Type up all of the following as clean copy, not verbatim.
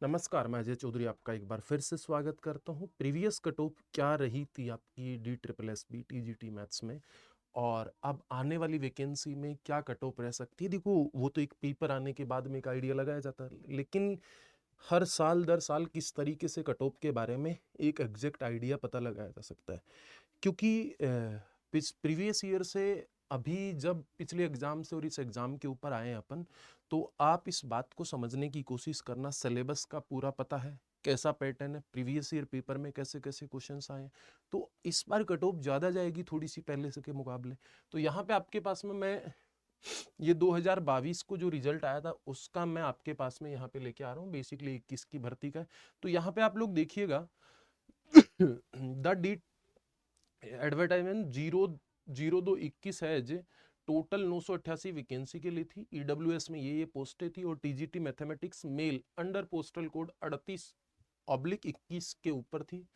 नमस्कार, मैं अजय चौधरी आपका एक बार फिर से स्वागत करता हूँ। प्रीवियस कट ऑफ क्या रही थी आपकी DSSB TGT मैथ्स में, और अब आने वाली वैकेंसी में क्या कट ऑफ रह सकती है। देखो, वो तो एक पेपर आने के बाद में एक आइडिया लगाया जाता है, लेकिन हर साल दर साल किस तरीके से कट ऑफ के बारे में एक एग्जैक्ट आइडिया पता लगाया जा सकता है। क्योंकि प्रीवियस ईयर से अभी जब पिछले एग्जाम से और इस एग्जाम के ऊपर आए हैं अपन, तो आप इस बात को समझने की कोशिश करना, सिलेबस का पूरा पता है, कैसा पैटर्न है, प्रीवियस ईयर पेपर में कैसे कैसे क्वेश्चंस आए हैं। तो इस बार कट ऑफ ज़्यादा जाएगी थोड़ी सी पहले से के मुकाबले। तो यहाँ पे आपके पास में मैं ये 2022 को जो रिजल्ट आया था उसका मैं आपके पास में यहाँ पे लेके आ रहा हूँ, बेसिकली 21 की भर्ती का है। तो यहाँ पे आप लोग देखिएगा द डी एडवर्टाइजमेंट 00221 है जे टोटल 988 वैकेंसी के लिए थी। ईडब्ल्यूएस में ये पोस्टें थी, और TGT mathematics male under postal code 38/21 के ऊपर थी।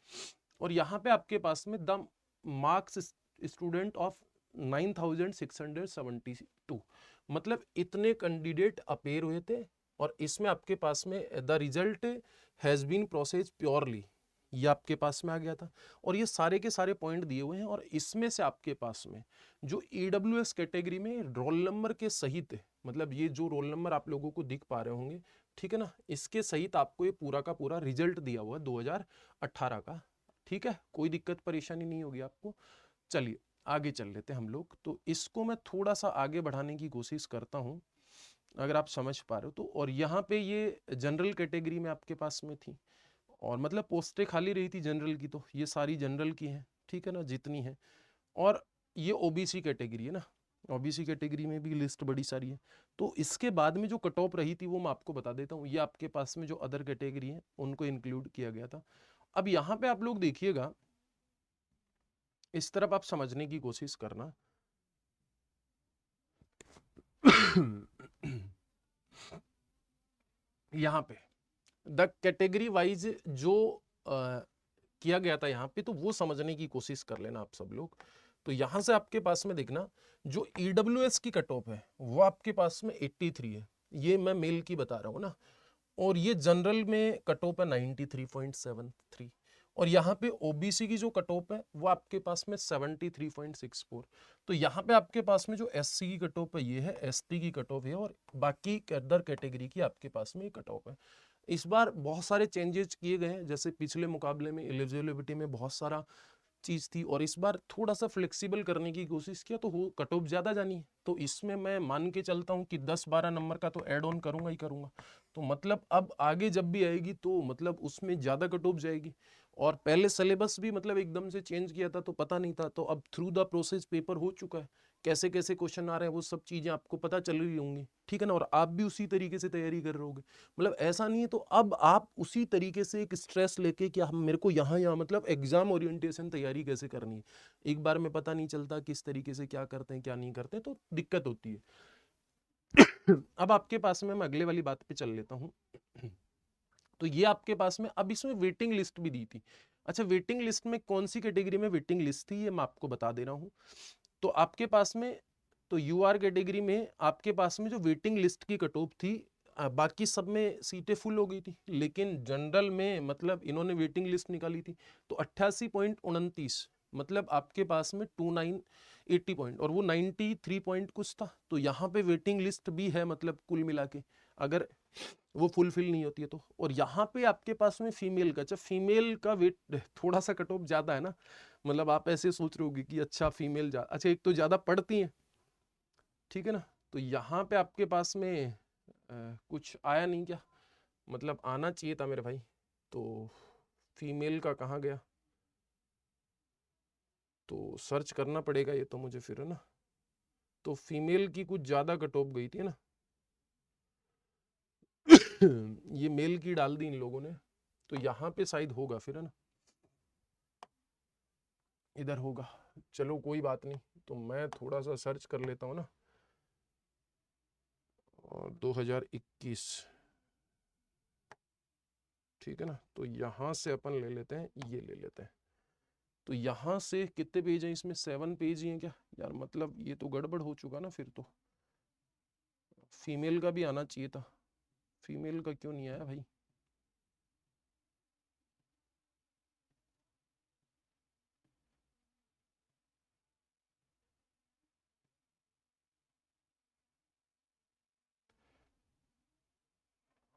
और यहाँ पे आपके पास में द मार्क्स स्टूडेंट ऑफ 9672, मतलब इतने कैंडिडेट अपेयर हुए थे। और इसमें आपके पास में the result has been process purely, ये आपके पास में आ गया था। और ये सारे के सारे पॉइंट दिए हुए हैं, और इसमें से आपके पास में जो ईडब्ल्यूएस कैटेगरी में रोल नंबर के सहित, मतलब ये जो रोल नंबर आप लोगों को दिख पा रहे होंगे, ठीक है ना, इसके सहित आपको ये पूरा का पूरा रिजल्ट दिया हुआ है 2018 का। ठीक है, कोई दिक्कत परेशानी नहीं होगी आपको। चलिए आगे चल लेते हैं हम लोग। तो इसको मैं थोड़ा सा आगे बढ़ाने की कोशिश करता हूँ, अगर आप समझ पा रहे हो तो। और यहाँ पे ये जनरल कैटेगरी में आपके पास में थी, और मतलब पोस्टें खाली रही थी जनरल की, तो ये सारी जनरल की हैं, ठीक है ना, जितनी है। और ये ओबीसी कैटेगरी है ना, ओबीसी कैटेगरी में भी लिस्ट बड़ी सारी है। तो इसके बाद में जो कट ऑफ रही थी वो मैं आपको बता देता हूँ। ये आपके पास में जो अदर कैटेगरी है उनको इंक्लूड किया गया था। अब यहाँ पे आप लोग देखिएगा, इस तरफ आप समझने की कोशिश करना। यहाँ पे द कैटेगरी वाइज जो किया गया था यहाँ पे, तो वो समझने की कोशिश कर लेना आप सब लोग। तो यहाँ से आपके पास में देखना, जो ईडब्ल्यूएस की कट ऑफ है वो आपके पास में 83 है, ये मैं मेल की बता रहा हूँ ना। और ये जनरल में कट ऑफ है 93.73। और यहाँ पे ओबीसी की जो कट ऑफ है वो आपके पास में 73.64। तो यहाँ पे आपके पास में जो एससी की कट ऑफ है ये है, एसटी की कट ऑफ है, और बाकी अदर कैटेगरी की आपके पास में कट ऑफ है। इस बार बहुत सारे चेंजेस किए गए हैं, जैसे पिछले मुकाबले में एलिजिबिलिटी में बहुत सारा चीज़ थी, और इस बार थोड़ा सा फ्लेक्सिबल करने की कोशिश किया, तो हो कट ऑफ ज़्यादा जानी है। तो इसमें मैं मान के चलता हूँ कि 10-12 नंबर का तो ऐड ऑन करूंगा ही करूंगा। तो मतलब अब आगे जब भी आएगी तो मतलब उसमें ज़्यादा कट ऑफ जाएगी। और पहले सिलेबस भी मतलब एकदम से चेंज किया था तो पता नहीं था, तो अब थ्रू द प्रोसेस पेपर हो चुका है, कैसे कैसे क्वेश्चन आ रहे हैं वो सब चीज़ें आपको पता चल रही होंगी, ठीक है ना। और आप भी उसी तरीके से तैयारी कर रहे होगे, मतलब ऐसा नहीं है। तो अब आप उसी तरीके से एक स्ट्रेस लेके कि हम मेरे को यहाँ यहाँ मतलब एग्जाम ओरिएंटेशन तैयारी कैसे करनी है, एक बार में पता नहीं चलता किस तरीके से क्या करते हैं क्या नहीं करते हैं, तो दिक्कत होती है। अब आपके पास में मैं अगले वाली बात पे चल लेता हूँ। तो ये आपके पास में अब इसमें वेटिंग लिस्ट भी दी थी। अच्छा, वेटिंग लिस्ट में कौन सी कैटेगरी में वेटिंग लिस्ट थी ये मैं आपको बता दे रहा हूँ। तो आपके पास में, तो यूआर कैटेगरी में आपके पास में जो वेटिंग लिस्ट की कट ऑफ थी, बाकी सब में सीटें फुल हो गई थी, लेकिन जनरल में मतलब इन्होंने वेटिंग लिस्ट निकाली थी। तो 88.29, मतलब आपके पास में 80 पॉइंट, और वो 93 पॉइंट कुछ था। तो यहाँ पे वेटिंग लिस्ट भी है, मतलब कुल मिला के अगर वो फुलफिल नहीं होती है तो। और यहाँ पे आपके पास में फीमेल का, जब फीमेल का वेट थोड़ा सा कट ऑफ ज्यादा है ना, मतलब आप ऐसे सोच रहे होगे कि अच्छा फीमेल अच्छा एक तो ज्यादा पढ़ती हैं, ठीक है ना। तो यहाँ पे आपके पास में कुछ आया नहीं क्या, मतलब आना चाहिए था मेरे भाई। तो फीमेल का कहाँ गया, तो सर्च करना पड़ेगा ये तो मुझे फिर, है ना। तो फीमेल की कुछ ज्यादा कट ऑफ गई थी ना। ये मेल की डाल दी इन लोगों ने, तो यहाँ पे शायद होगा फिर, है ना, इधर होगा। चलो कोई बात नहीं, तो मैं थोड़ा सा सर्च कर लेता हूँ ना। और 2021, ठीक है ना, तो यहाँ से अपन ले लेते हैं, ये ले लेते हैं। तो यहाँ से कितने पेज हैं इसमें, 7 पेज ही हैं क्या यार, मतलब ये तो गड़बड़ हो चुका ना फिर तो। फीमेल का भी आना चाहिए था, फीमेल का क्यों नहीं आया भाई।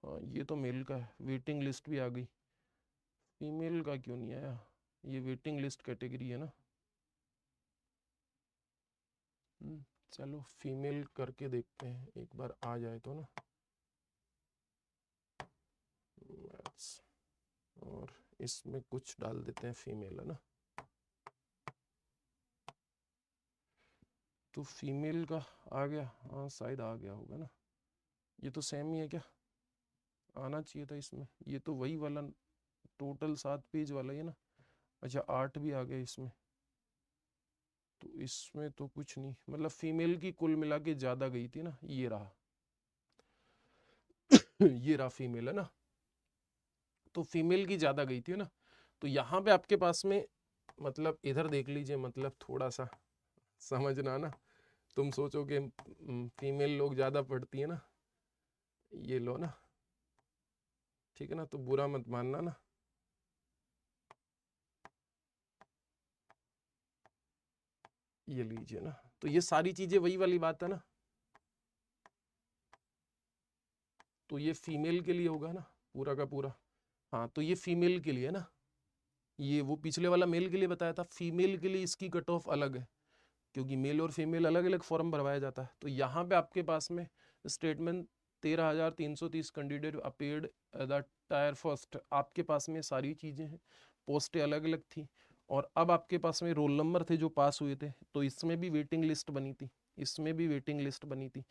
हाँ ये तो मेल का है, वेटिंग लिस्ट भी आ गई, फीमेल का क्यों नहीं आया? ये वेटिंग लिस्ट कैटेगरी है ना। चलो फीमेल करके देखते हैं, एक बार आ जाए तो ना। मैथ्स, और इसमें कुछ डाल देते हैं फीमेल, है ना। तो फीमेल का आ गया, हाँ शायद आ गया होगा ना। ये तो सेम ही है क्या, आना चाहिए था इसमें। ये तो वही वाला टोटल 7 पेज वाला ही है ना। अच्छा 8 भी आ गया इसमें। तो इसमें तो कुछ नहीं, मतलब फीमेल की कुल मिला के ज्यादा गई थी ना, ये रहा ये रहा फीमेल, है ना। तो फीमेल की ज्यादा गई थी ना। तो यहाँ पे आपके पास में, मतलब इधर देख लीजिए, मतलब थोड़ा सा समझना ना। तुम सोचो कि फीमेल लोग ज्यादा पढ़ती है ना, ये लो ना, ठीक है ना, तो बुरा मत मानना ना। ये लीजिए ना, तो ये सारी चीजें वही वाली बात है ना। तो ये फीमेल के लिए होगा ना, पूरा का पूरा। हाँ तो ये फीमेल के लिए है ना। ये वो पिछले वाला मेल के लिए बताया था, फीमेल के लिए इसकी कट ऑफ अलग है, क्योंकि मेल और फीमेल अलग अलग फॉर्म भरवाया जाता है। तो यहाँ पे आपके पास में statement 13,330 candidate appeared the tyre first, आपके पास में सारी चीजें हैं, पोस्टें अलग अलग थी। और अब आपके पास में रोल नंबर थे जो पास हुए थे, तो इसमें भी वेटिंग लिस्ट बनी थी, इसमें भी वेटिंग लिस्ट बनी थी।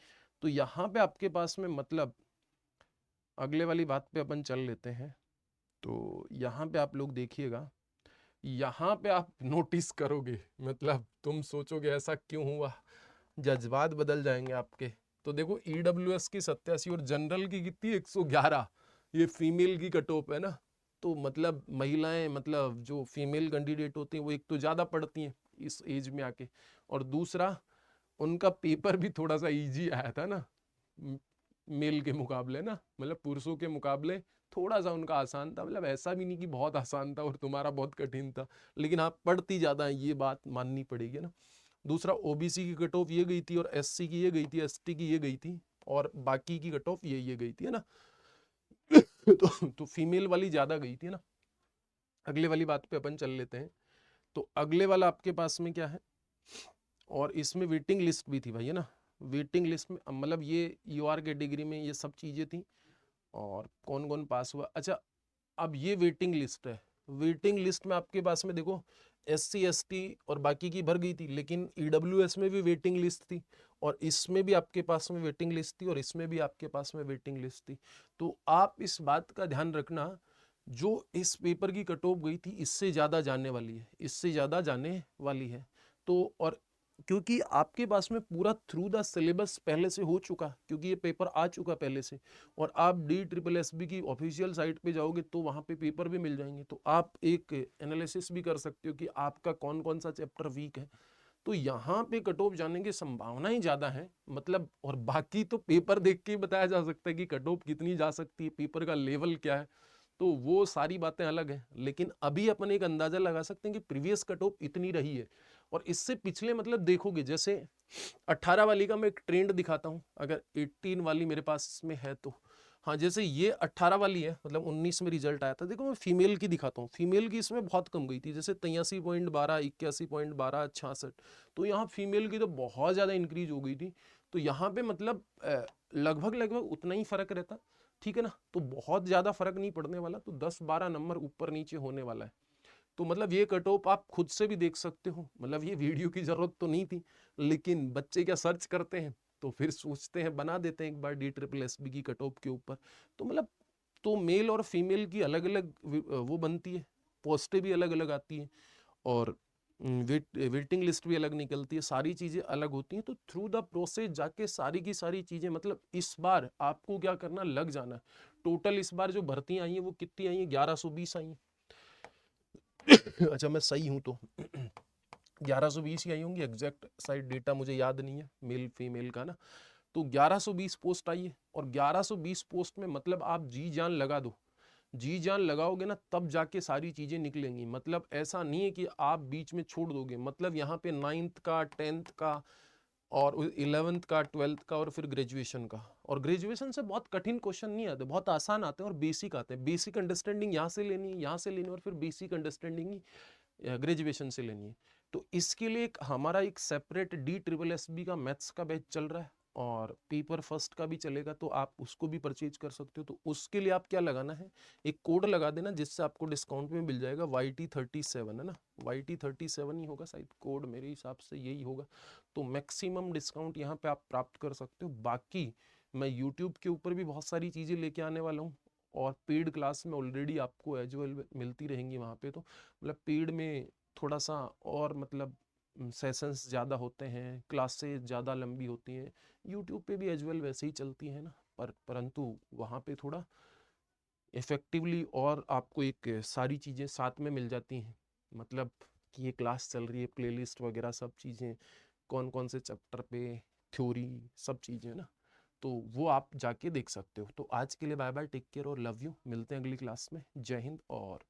तो यहाँ पे आपके पास में, मतलब अगले वाली बात पे अपन चल लेते हैं। तो यहाँ पे आप लोग देखिएगा, यहाँ पे आप नोटिस करोगे, मतलब तुम सोचोगे ऐसा क्यों हुआ, जज्बात बदल जाएंगे आपके। तो देखो ईडब्ल्यूएस की 87 और जनरल की कितनी 111, ये फीमेल की कट ऑफ है ना। तो मतलब महिलाएं, मतलब जो फीमेल कैंडिडेट होती हैं वो एक तो ज़्यादा पढ़ती हैं इस एज में आके, और दूसरा उनका पेपर भी थोड़ा सा इजी आया था ना मेल के मुकाबले ना, मतलब पुरुषों के मुकाबले थोड़ा सा उनका आसान था। मतलब ऐसा भी नहीं कि बहुत आसान था और तुम्हारा बहुत कठिन था, लेकिन आप पढ़ती ज़्यादा है, ये बात माननी पड़ेगी ना। दूसरा ओबीसी की कट ऑफ ये गई थी, और एससी की ये गई थी, एसटी की ये गई थी, और बाकी की कट ऑफ ये गई थी, है ना। तो फीमेल वाली ज़्यादा गई थी ना। अगले वाली बात पे अपन चल लेते हैं। तो अगले वाला आपके पास में क्या है, और इसमें वेटिंग लिस्ट भी थी भाई, है ना। वेटिंग लिस्ट में मतलब ये यूआर कैटेगरी में ये सब चीज़ें थी, और कौन कौन पास हुआ। अच्छा अब ये वेटिंग लिस्ट है, वेटिंग लिस्ट में आपके पास में देखो एससी एसटी और बाकी की भर गई थी, लेकिन ईडब्ल्यूएस में भी वेटिंग लिस्ट थी, और इसमें भी आपके पास में वेटिंग लिस्ट थी, और इसमें भी आपके पास में वेटिंग लिस्ट थी। तो आप इस बात का ध्यान रखना, जो इस पेपर की कट ऑफ गई थी इससे ज़्यादा जाने वाली है, इससे ज़्यादा जाने वाली है। तो और क्योंकि आपके पास में पूरा थ्रू द सिलेबस पहले से हो चुका, क्योंकि ये पेपर आ चुका पहले से, और आप DSSB की ऑफिशियल साइट पे जाओगे तो वहाँ पे पेपर भी मिल जाएंगे, तो आप एक एनालिसिस भी कर सकते हो कि आपका कौन कौन सा चैप्टर वीक है। तो यहाँ पे कट ऑफ जाने की संभावना ही ज़्यादा है, मतलब। और बाकी तो पेपर देख के ही बताया जा सकता है कि कट ऑफ कितनी जा सकती है, पेपर का लेवल क्या है, तो वो सारी बातें अलग हैं। लेकिन अभी अपन एक अंदाजा लगा सकते हैं कि प्रीवियस कट ऑफ इतनी रही है, और इससे पिछले मतलब देखोगे, जैसे 18 वाली का मैं एक ट्रेंड दिखाता हूँ, अगर 18 वाली मेरे पास में है तो। हाँ जैसे ये 18 वाली है, मतलब 19 में रिजल्ट आया था, देखो मैं फीमेल की दिखाता हूँ, फीमेल की इसमें बहुत कम गई थी, जैसे 83.12, 81.12, 66। तो यहाँ फीमेल की तो बहुत ज़्यादा इंक्रीज हो गई थी। तो यहाँ पे मतलब लगभग लगभग उतना ही फर्क रहता, ठीक है ना। तो बहुत ज़्यादा फर्क नहीं पड़ने वाला, तो 10-12 नंबर ऊपर नीचे होने वाला है। तो मतलब ये कट ऑफ आप खुद से भी देख सकते हो, मतलब ये वीडियो की जरूरत तो नहीं थी, लेकिन बच्चे क्या सर्च करते हैं तो फिर सोचते हैं बना देते हैं एक बार DSSB की कट ऑफ के ऊपर। तो मतलब तो मेल और फीमेल की अलग अलग वो बनती है, पोस्टें भी अलग अलग आती हैं, और वेटिंग लिस्ट भी अलग निकलती है, सारी चीज़ें अलग होती हैं। तो थ्रू द प्रोसेस जाके सारी की सारी चीज़ें, मतलब इस बार आपको क्या करना, लग जाना। टोटल इस बार जो भर्तियां आई हैं वो कितनी आई हैं, 1120 आई हैं। अच्छा मैं सही हूँ तो 1120 ही आई होंगी, एग्जैक्ट साइड डेटा मुझे याद नहीं है मेल फीमेल का ना। तो 1120 पोस्ट आई है, और 1120 पोस्ट में मतलब आप जी जान लगा दो, जी जान लगाओगे ना तब जाके सारी चीज़ें निकलेंगी। मतलब ऐसा नहीं है कि आप बीच में छोड़ दोगे, मतलब यहाँ पे 9th का 10th का और 11th का, 12th का और फिर ग्रेजुएशन का। और ग्रेजुएशन से बहुत कठिन क्वेश्चन नहीं आते, बहुत आसान आते हैं और बेसिक आते हैं। बेसिक अंडरस्टैंडिंग यहाँ से लेनी है, यहाँ से लेनी है, और फिर बेसिक अंडरस्टैंडिंग ही ग्रेजुएशन से लेनी है। तो इसके लिए हमारा एक सेपरेट DSSB का मैथ्स का बैच चल रहा है और पेपर फर्स्ट का भी चलेगा, तो आप उसको भी परचेज कर सकते हो। तो उसके लिए आप क्या लगाना है, एक कोड लगा देना जिससे आपको डिस्काउंट में मिल जाएगा YT37, है ना, YT37 ही होगा शायद कोड, मेरे हिसाब से यही होगा। तो मैक्सिमम डिस्काउंट यहाँ पे आप प्राप्त कर सकते हो। बाकी मैं यूट्यूब के ऊपर भी बहुत सारी चीज़ें लेके आने वाला हूँ और पेड क्लास में ऑलरेडी आपको एज वेल मिलती रहेंगी वहाँ पे। तो मतलब पेड में थोड़ा सा और मतलब सेशंस ज़्यादा होते हैं, क्लासेस ज़्यादा लंबी होती हैं। यूट्यूब पे भी एज वेल वैसे ही चलती है ना, परंतु वहाँ पे थोड़ा इफ़ेक्टिवली और आपको एक सारी चीज़ें साथ में मिल जाती हैं। मतलब कि ये क्लास चल रही है, प्लेलिस्ट वगैरह सब चीज़ें, कौन कौन से चैप्टर पे, थ्योरी, सब चीज़ें ना, तो वो आप जाके देख सकते हो। तो आज के लिए बाय बाय, टेक केयर और लव यू। मिलते हैं अगली क्लास में। जय हिंद और